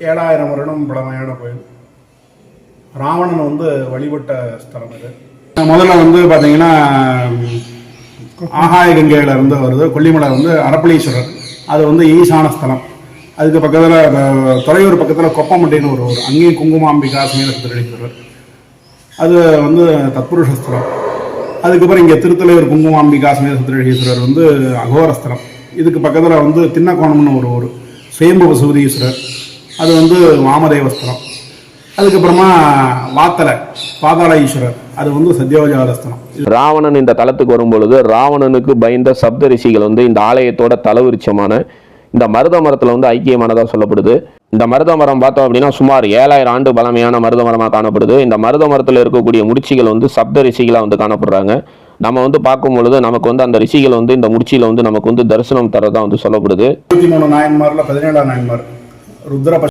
7000 வருடம் பழமையான கோயில். ராவணன் வந்து வழிபட்ட ஸ்தலம் இது. முதல்ல வந்து பார்த்தீங்கன்னா ஆகாய கங்கையில இருந்து வருது. கொல்லிமலை வந்து அரப்பளீஸ்வரர், அது வந்து ஈசான ஸ்தலம். அதுக்கு பக்கத்தில் துறையூர் பக்கத்தில் கொப்பமட்டின்னு ஒரு ஊர், அங்கேயும் குங்குமாம்பிகா சமேதீஸ்வரர், அது வந்து தத்புருஷ ஸ்தலம். அதுக்கப்புறம் இங்கே திருத்தலையூர் குங்குமாம்பிகா சமேதீஸ்வரர் வந்து அகோரஸ்தலம். இதுக்கு பக்கத்தில் வந்து தின்னக்கோணம்னு ஒரு ஊர், சுயம்பு சூதீஸ்வரர், அது வந்து வாமதேவஸ்தலம். அதுக்கப்புறமா வாத்தலை பாதாள ஈஸ்வரர், அது வந்து சத்யோஜாதஸ்தலம். ராவணன் இந்த தலத்துக்கு வரும்பொழுது ராவணனுக்கு பயந்த சப்த ரிஷிகள் வந்து இந்த ஆலயத்தோட தலவிருட்சமான இந்த மருத மரத்தில் வந்து ஐக்கியமானதாக சொல்லப்படுது. இந்த மருத மரம் பார்த்தோம் அப்படின்னா சுமார் 7000 ஆண்டு பழமையான மருத மரமாக காணப்படுது. இந்த மருத மரத்தில் இருக்கக்கூடிய முடிச்சிகள் வந்து சப்த ரிஷிகளாக வந்து காணப்படுறாங்க. நம்ம வந்து பார்க்கும் பொழுது நமக்கு வந்து அந்த ரிஷிகள் வந்து இந்த முடிச்சியில் வந்து நமக்கு வந்து தரிசனம் தரதான் வந்து சொல்லப்படுது. 23 நாயன்மாரில் 17 நாயன்மார் ருத்ர